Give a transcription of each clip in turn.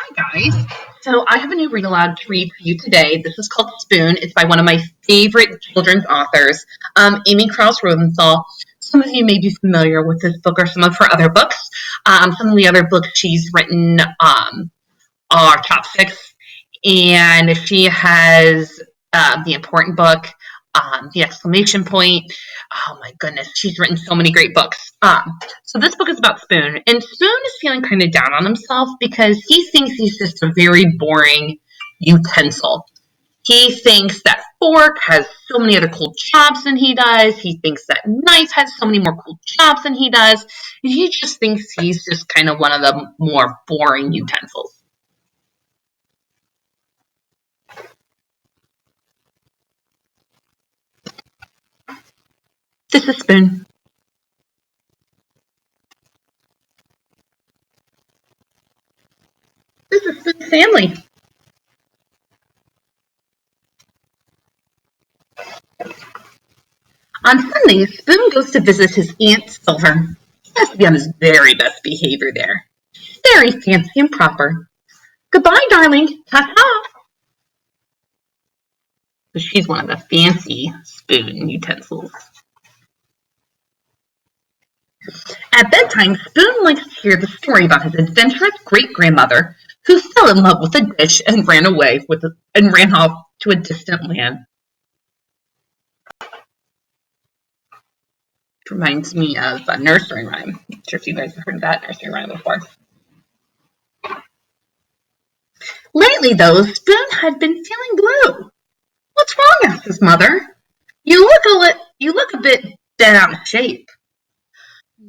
Hi, guys. So I have a new read aloud to read for you today. This is called Spoon. It's by one of my favorite children's authors, Amy Krouse Rosenthal. Some of you may be familiar with this book or some of her other books. Some of the other books she's written are Chopsticks, and she has the important book, the exclamation point. Oh my goodness, she's written so many great books. So this book is about Spoon, and Spoon is feeling kind of down on himself because he thinks he's just a very boring utensil. He thinks that fork has so many other cool jobs than he does. He thinks that knife has so many more cool jobs than he does. And he just thinks he's just kind of one of the more boring utensils. This is Spoon. This is Spoon's family. On Sundays, Spoon goes to visit his Aunt Silver. He has to be on his very best behavior there. Very fancy and proper. Goodbye, darling. Ta-ta. So she's one of the fancy spoon utensils. At bedtime, Spoon likes to hear the story about his adventurous great-grandmother who fell in love with a dish and ran off to a distant land. It reminds me of a nursery rhyme. I'm not sure if you guys have heard that nursery rhyme before. Lately, though, Spoon had been feeling blue. What's wrong? Asked his mother. You look a bit bent out of shape.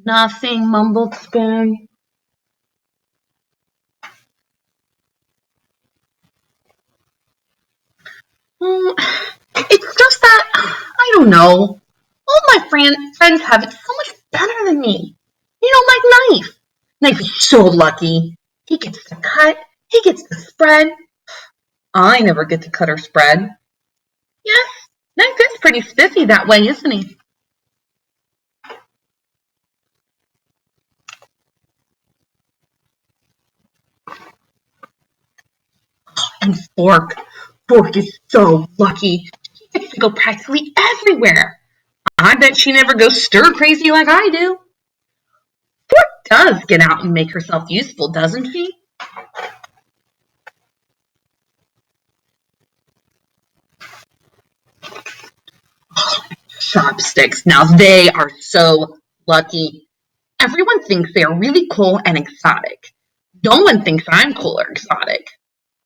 Nothing, mumbled Spoon. "Mm, it's just that I don't know. All my friends have it so much better than me. Like Knife. Knife is so lucky. He gets to cut. He gets to spread. I never get to cut or spread. Yes, Knife is pretty spiffy that way, isn't he? And Fork is so lucky. She gets to go practically everywhere. I bet she never goes stir crazy like I do. Fork does get out and make herself useful, doesn't she? Chopsticks, now they are so lucky. Everyone thinks they are really cool and exotic. No one thinks I'm cool or exotic.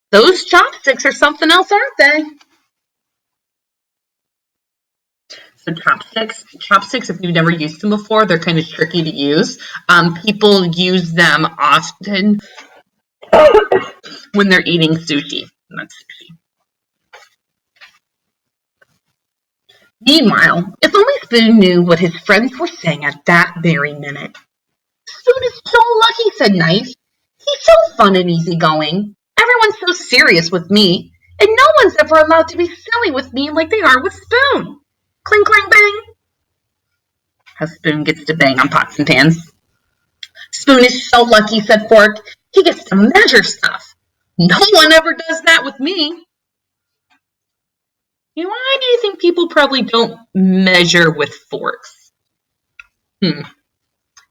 Those chopsticks are something else, aren't they? So chopsticks, if you've never used them before, they're kind of tricky to use. People use them often when they're eating sushi. Not sushi. Meanwhile, if only Spoon knew what his friends were saying at that very minute. Spoon is so lucky, said Knife. He's so fun and easygoing. Everyone's so serious with me, and no one's ever allowed to be silly with me like they are with Spoon. Cling, clang, bang. How Spoon gets to bang on pots and pans. Spoon is so lucky, said Fork. He gets to measure stuff. No one ever does that with me. Why do you think people probably don't measure with forks?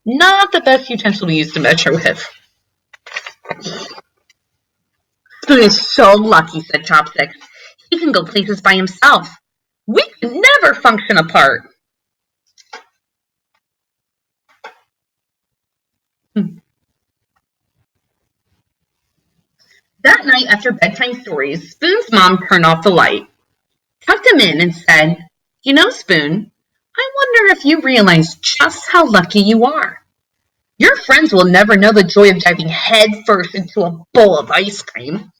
Not the best utensil to use to measure with. Spoon is so lucky, said Chopsticks. He can go places by himself. We could never function apart. That night after bedtime stories, Spoon's mom turned off the light, tucked him in, and said, Spoon, I wonder if you realize just how lucky you are. Your friends will never know the joy of diving head first into a bowl of ice cream.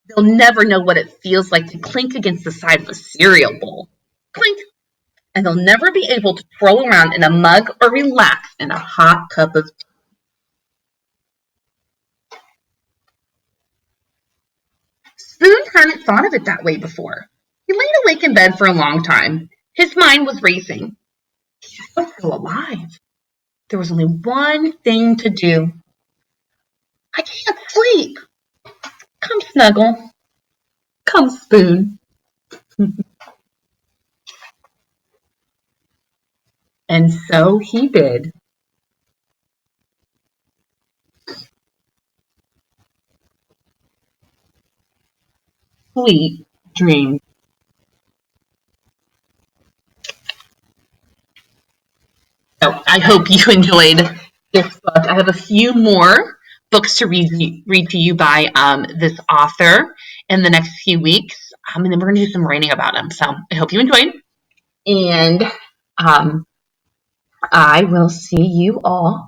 They'll never know what it feels like to clink against the side of a cereal bowl. Clink! And they'll never be able to twirl around in a mug or relax in a hot cup of tea. Spoon hadn't thought of it that way before. He laid awake in bed for a long time. His mind was racing. I'm still alive. There was only one thing to do. I can't sleep. Come snuggle. Come spoon. And so he did. Sweet dreams. So I hope you enjoyed this book. I have a few more books to read to you by this author in the next few weeks, and then we're going to do some writing about him. So I hope you enjoyed, and I will see you all